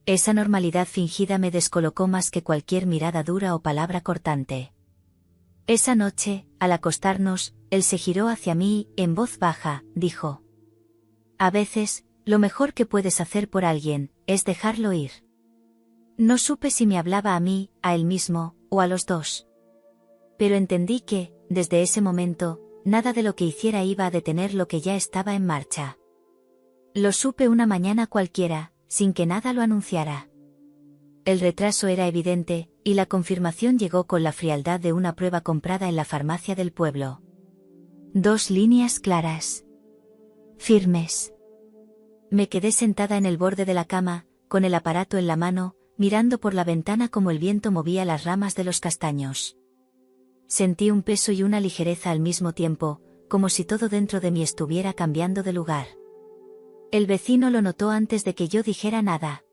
Esa normalidad fingida me descolocó más que cualquier mirada dura o palabra cortante. Esa noche, al acostarnos, él se giró hacia mí y, en voz baja, dijo: «A veces, lo mejor que puedes hacer por alguien, es dejarlo ir». No supe si me hablaba a mí, a él mismo, o a los dos. Pero entendí que, desde ese momento, nada de lo que hiciera iba a detener lo que ya estaba en marcha. Lo supe una mañana cualquiera, sin que nada lo anunciara. El retraso era evidente, y la confirmación llegó con la frialdad de una prueba comprada en la farmacia del pueblo. 2 líneas claras. Firmes. Me quedé sentada en el borde de la cama, con el aparato en la mano, mirando por la ventana como el viento movía las ramas de los castaños. Sentí un peso y una ligereza al mismo tiempo, como si todo dentro de mí estuviera cambiando de lugar. El vecino lo notó antes de que yo dijera nada.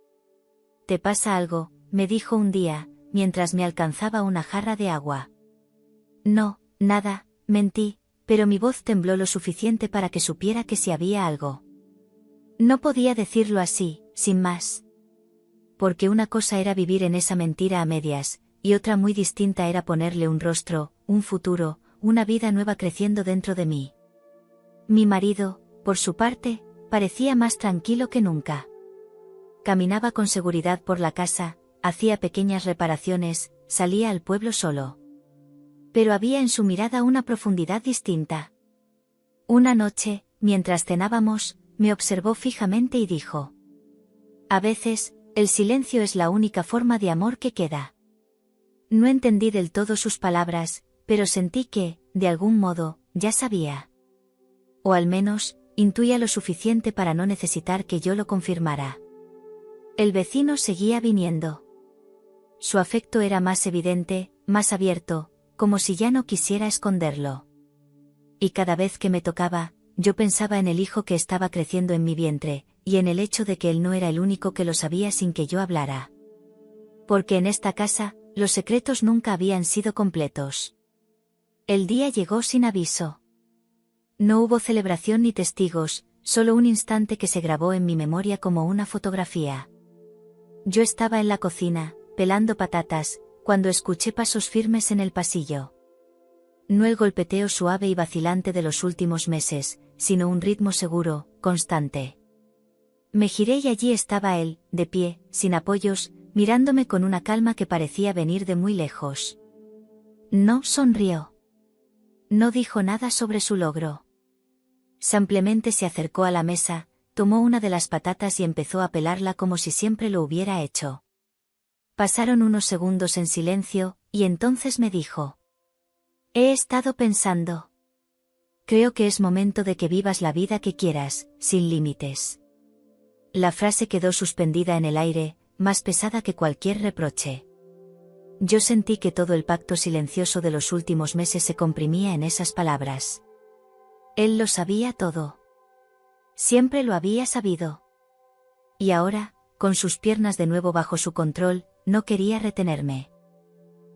«¿Te pasa algo?», me dijo un día, mientras me alcanzaba una jarra de agua. «No, nada», mentí, pero mi voz tembló lo suficiente para que supiera que sí había algo. No podía decirlo así, sin más. Porque una cosa era vivir en esa mentira a medias, y otra muy distinta era ponerle un rostro, un futuro, una vida nueva creciendo dentro de mí. Mi marido, por su parte, parecía más tranquilo que nunca. Caminaba con seguridad por la casa, hacía pequeñas reparaciones, salía al pueblo solo. Pero había en su mirada una profundidad distinta. Una noche, mientras cenábamos, me observó fijamente y dijo: «A veces, el silencio es la única forma de amor que queda». No entendí del todo sus palabras, pero sentí que, de algún modo, ya sabía. O al menos, intuía lo suficiente para no necesitar que yo lo confirmara. El vecino seguía viniendo. Su afecto era más evidente, más abierto, como si ya no quisiera esconderlo. Y cada vez que me tocaba, yo pensaba en el hijo que estaba creciendo en mi vientre, y en el hecho de que él no era el único que lo sabía sin que yo hablara. Porque en esta casa, los secretos nunca habían sido completos. El día llegó sin aviso. No hubo celebración ni testigos, solo un instante que se grabó en mi memoria como una fotografía. Yo estaba en la cocina, pelando patatas, cuando escuché pasos firmes en el pasillo. No el golpeteo suave y vacilante de los últimos meses, sino un ritmo seguro, constante. Me giré y allí estaba él, de pie, sin apoyos, mirándome con una calma que parecía venir de muy lejos. No sonrió. No dijo nada sobre su logro. Simplemente se acercó a la mesa, tomó una de las patatas y empezó a pelarla como si siempre lo hubiera hecho. Pasaron unos segundos en silencio, y entonces me dijo: he estado pensando. Creo que es momento de que vivas la vida que quieras, sin límites. La frase quedó suspendida en el aire, más pesada que cualquier reproche. Yo sentí que todo el pacto silencioso de los últimos meses se comprimía en esas palabras. Él lo sabía todo. Siempre lo había sabido. Y ahora, con sus piernas de nuevo bajo su control, no quería retenerme.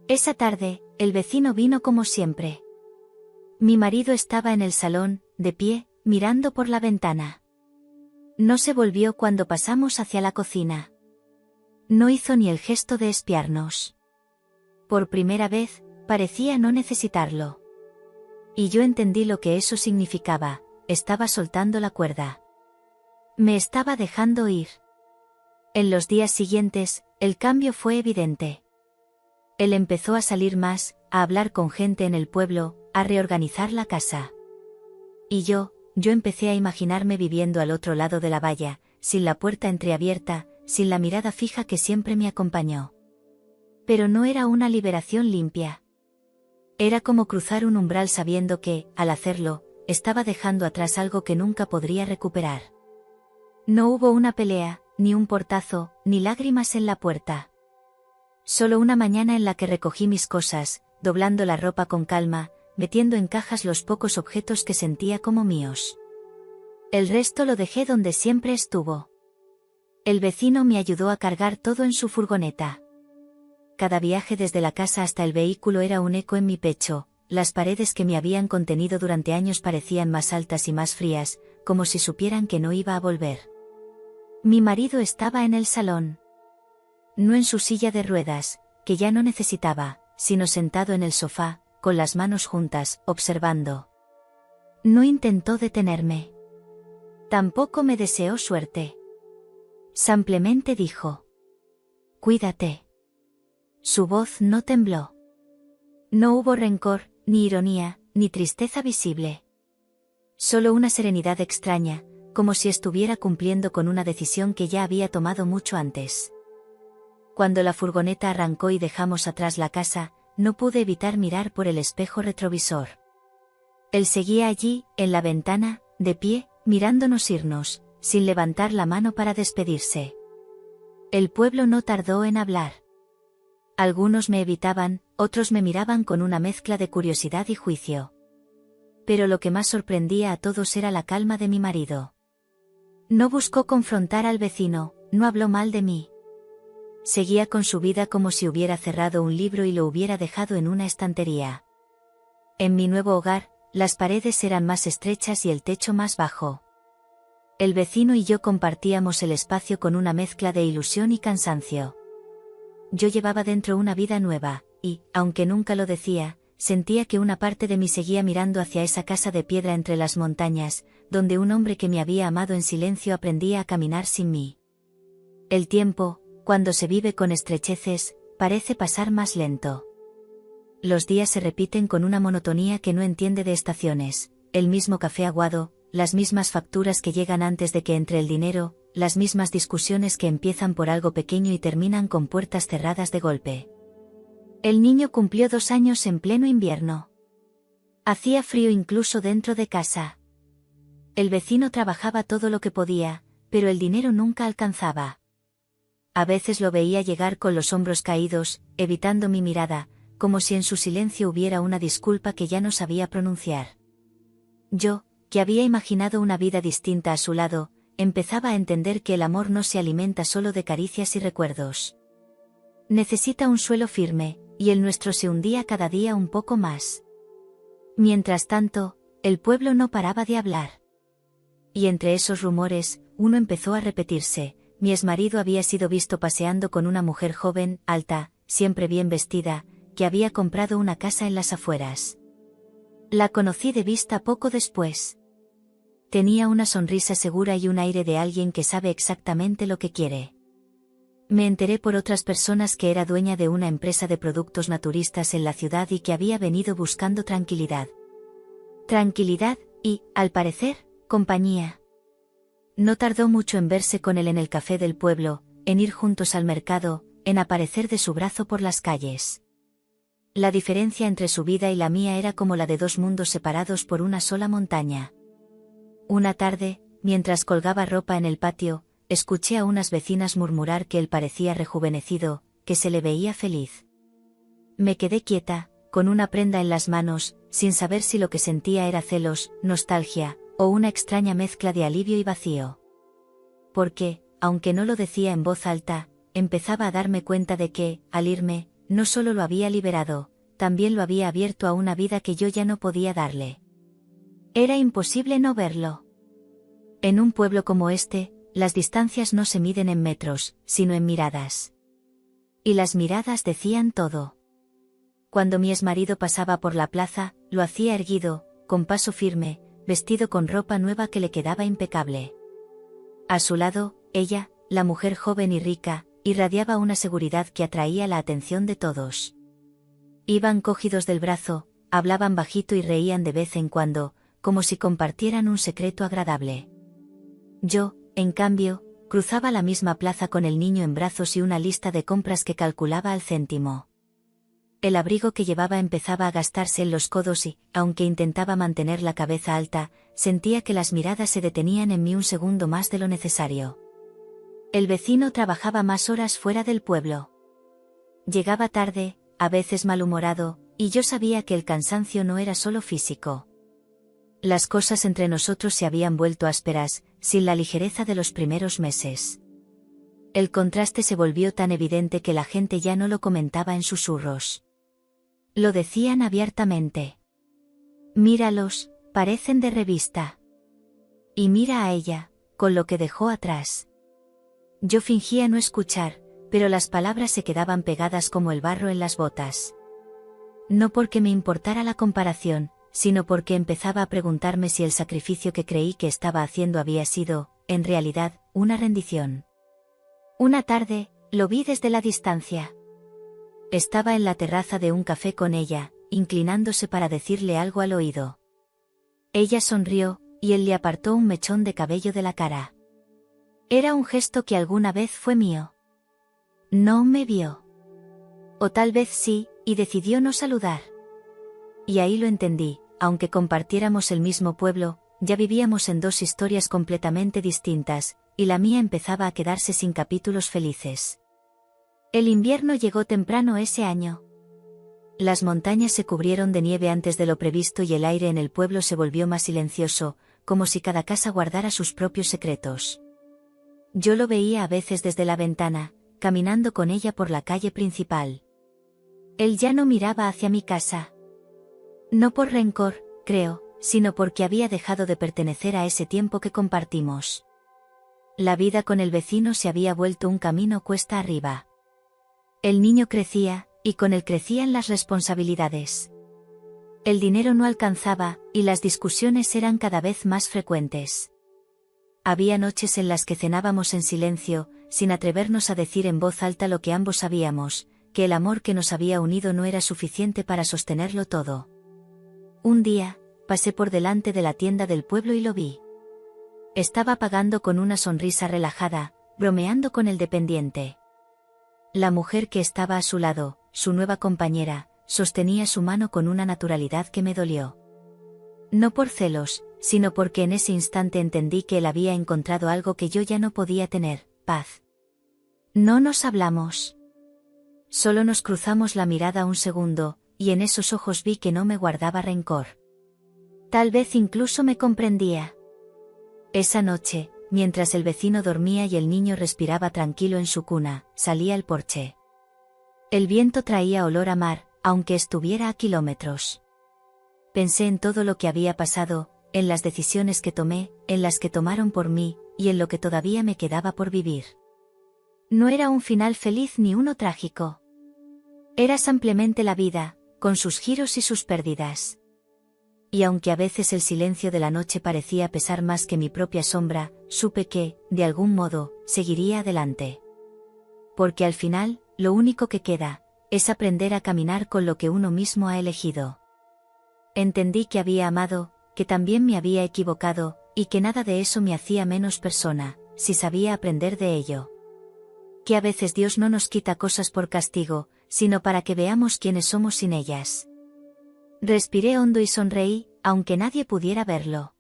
Esa tarde, el vecino vino como siempre. Mi marido estaba en el salón, de pie, mirando por la ventana. No se volvió cuando pasamos hacia la cocina. No hizo ni el gesto de espiarnos. Por primera vez, parecía no necesitarlo. Y yo entendí lo que eso significaba: estaba soltando la cuerda. Me estaba dejando ir. En los días siguientes, el cambio fue evidente. Él empezó a salir más, a hablar con gente en el pueblo, a reorganizar la casa. Y yo empecé a imaginarme viviendo al otro lado de la valla, sin la puerta entreabierta, sin la mirada fija que siempre me acompañó. Pero no era una liberación limpia. Era como cruzar un umbral sabiendo que, al hacerlo, estaba dejando atrás algo que nunca podría recuperar. No hubo una pelea, ni un portazo, ni lágrimas en la puerta. Solo una mañana en la que recogí mis cosas, doblando la ropa con calma, metiendo en cajas los pocos objetos que sentía como míos. El resto lo dejé donde siempre estuvo. El vecino me ayudó a cargar todo en su furgoneta. Cada viaje desde la casa hasta el vehículo era un eco en mi pecho. Las paredes que me habían contenido durante años parecían más altas y más frías, como si supieran que no iba a volver. Mi marido estaba en el salón. No en su silla de ruedas, que ya no necesitaba, sino sentado en el sofá, con las manos juntas, observando. No intentó detenerme. Tampoco me deseó suerte. Simplemente dijo: cuídate. Su voz no tembló. No hubo rencor, ni ironía, ni tristeza visible. Solo una serenidad extraña, como si estuviera cumpliendo con una decisión que ya había tomado mucho antes. Cuando la furgoneta arrancó y dejamos atrás la casa, no pude evitar mirar por el espejo retrovisor. Él seguía allí, en la ventana, de pie, mirándonos irnos, sin levantar la mano para despedirse. El pueblo no tardó en hablar. Algunos me evitaban, otros me miraban con una mezcla de curiosidad y juicio. Pero lo que más sorprendía a todos era la calma de mi marido. No buscó confrontar al vecino, no habló mal de mí. Seguía con su vida como si hubiera cerrado un libro y lo hubiera dejado en una estantería. En mi nuevo hogar, las paredes eran más estrechas y el techo más bajo. El vecino y yo compartíamos el espacio con una mezcla de ilusión y cansancio. Yo llevaba dentro una vida nueva, y, aunque nunca lo decía, sentía que una parte de mí seguía mirando hacia esa casa de piedra entre las montañas, donde un hombre que me había amado en silencio aprendía a caminar sin mí. El tiempo, cuando se vive con estrecheces, parece pasar más lento. Los días se repiten con una monotonía que no entiende de estaciones, el mismo café aguado, las mismas facturas que llegan antes de que entre el dinero, las mismas discusiones que empiezan por algo pequeño y terminan con puertas cerradas de golpe. El niño cumplió 2 años en pleno invierno. Hacía frío incluso dentro de casa. El vecino trabajaba todo lo que podía, pero el dinero nunca alcanzaba. A veces lo veía llegar con los hombros caídos, evitando mi mirada, como si en su silencio hubiera una disculpa que ya no sabía pronunciar. Yo, que había imaginado una vida distinta a su lado, empezaba a entender que el amor no se alimenta solo de caricias y recuerdos. Necesita un suelo firme, y el nuestro se hundía cada día un poco más. Mientras tanto, el pueblo no paraba de hablar. Y entre esos rumores, uno empezó a repetirse: mi exmarido había sido visto paseando con una mujer joven, alta, siempre bien vestida, que había comprado una casa en las afueras. La conocí de vista poco después. Tenía una sonrisa segura y un aire de alguien que sabe exactamente lo que quiere. Me enteré por otras personas que era dueña de una empresa de productos naturistas en la ciudad y que había venido buscando tranquilidad. Tranquilidad y, al parecer, compañía. No tardó mucho en verse con él en el café del pueblo, en ir juntos al mercado, en aparecer de su brazo por las calles. La diferencia entre su vida y la mía era como la de dos mundos separados por una sola montaña. Una tarde, mientras colgaba ropa en el patio, escuché a unas vecinas murmurar que él parecía rejuvenecido, que se le veía feliz. Me quedé quieta, con una prenda en las manos, sin saber si lo que sentía era celos, nostalgia, o una extraña mezcla de alivio y vacío. Porque, aunque no lo decía en voz alta, empezaba a darme cuenta de que, al irme, no solo lo había liberado, también lo había abierto a una vida que yo ya no podía darle. Era imposible no verlo. En un pueblo como este, las distancias no se miden en metros, sino en miradas. Y las miradas decían todo. Cuando mi exmarido pasaba por la plaza, lo hacía erguido, con paso firme, vestido con ropa nueva que le quedaba impecable. A su lado, ella, la mujer joven y rica, irradiaba una seguridad que atraía la atención de todos. Iban cogidos del brazo, hablaban bajito y reían de vez en cuando, como si compartieran un secreto agradable. Yo, en cambio, cruzaba la misma plaza con el niño en brazos y una lista de compras que calculaba al céntimo. El abrigo que llevaba empezaba a gastarse en los codos y, aunque intentaba mantener la cabeza alta, sentía que las miradas se detenían en mí un segundo más de lo necesario. El vecino trabajaba más horas fuera del pueblo. Llegaba tarde, a veces malhumorado, y yo sabía que el cansancio no era solo físico. Las cosas entre nosotros se habían vuelto ásperas, sin la ligereza de los primeros meses. El contraste se volvió tan evidente que la gente ya no lo comentaba en susurros. Lo decían abiertamente. Míralos, parecen de revista. Y mira a ella, con lo que dejó atrás. Yo fingía no escuchar, pero las palabras se quedaban pegadas como el barro en las botas. No porque me importara la comparación, sino porque empezaba a preguntarme si el sacrificio que creí que estaba haciendo había sido, en realidad, una rendición. Una tarde, lo vi desde la distancia. Estaba en la terraza de un café con ella, inclinándose para decirle algo al oído. Ella sonrió, y él le apartó un mechón de cabello de la cara. Era un gesto que alguna vez fue mío. No me vio. O tal vez sí, y decidió no saludar. Y ahí lo entendí, aunque compartiéramos el mismo pueblo, ya vivíamos en dos historias completamente distintas, y la mía empezaba a quedarse sin capítulos felices. El invierno llegó temprano ese año. Las montañas se cubrieron de nieve antes de lo previsto y el aire en el pueblo se volvió más silencioso, como si cada casa guardara sus propios secretos. Yo lo veía a veces desde la ventana, caminando con ella por la calle principal. Él ya no miraba hacia mi casa. No por rencor, creo, sino porque había dejado de pertenecer a ese tiempo que compartimos. La vida con el vecino se había vuelto un camino cuesta arriba. El niño crecía, y con él crecían las responsabilidades. El dinero no alcanzaba, y las discusiones eran cada vez más frecuentes. Había noches en las que cenábamos en silencio, sin atrevernos a decir en voz alta lo que ambos sabíamos, que el amor que nos había unido no era suficiente para sostenerlo todo. Un día, pasé por delante de la tienda del pueblo y lo vi. Estaba pagando con una sonrisa relajada, bromeando con el dependiente. La mujer que estaba a su lado, su nueva compañera, sostenía su mano con una naturalidad que me dolió. No por celos, sino porque en ese instante entendí que él había encontrado algo que yo ya no podía tener, paz. No nos hablamos. Solo nos cruzamos la mirada un segundo, y en esos ojos vi que no me guardaba rencor. Tal vez incluso me comprendía. Esa noche, mientras el vecino dormía y el niño respiraba tranquilo en su cuna, salí al porche. El viento traía olor a mar, aunque estuviera a kilómetros. Pensé en todo lo que había pasado, en las decisiones que tomé, en las que tomaron por mí, y en lo que todavía me quedaba por vivir. No era un final feliz ni uno trágico. Era simplemente la vida, con sus giros y sus pérdidas. Y aunque a veces el silencio de la noche parecía pesar más que mi propia sombra, supe que, de algún modo, seguiría adelante. Porque al final, lo único que queda, es aprender a caminar con lo que uno mismo ha elegido. Entendí que había amado, que también me había equivocado, y que nada de eso me hacía menos persona, si sabía aprender de ello. Que a veces Dios no nos quita cosas por castigo, sino para que veamos quiénes somos sin ellas. Respiré hondo y sonreí, aunque nadie pudiera verlo.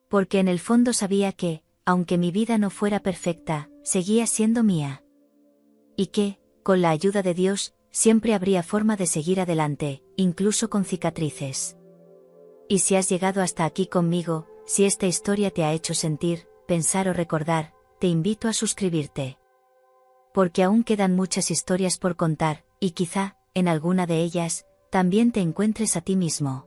Porque en el fondo sabía que, aunque mi vida no fuera perfecta, seguía siendo mía. Y que, con la ayuda de Dios, siempre habría forma de seguir adelante, incluso con cicatrices. Y si has llegado hasta aquí conmigo, si esta historia te ha hecho sentir, pensar o recordar, te invito a suscribirte. Porque aún quedan muchas historias por contar, y quizá, en alguna de ellas, también te encuentres a ti mismo.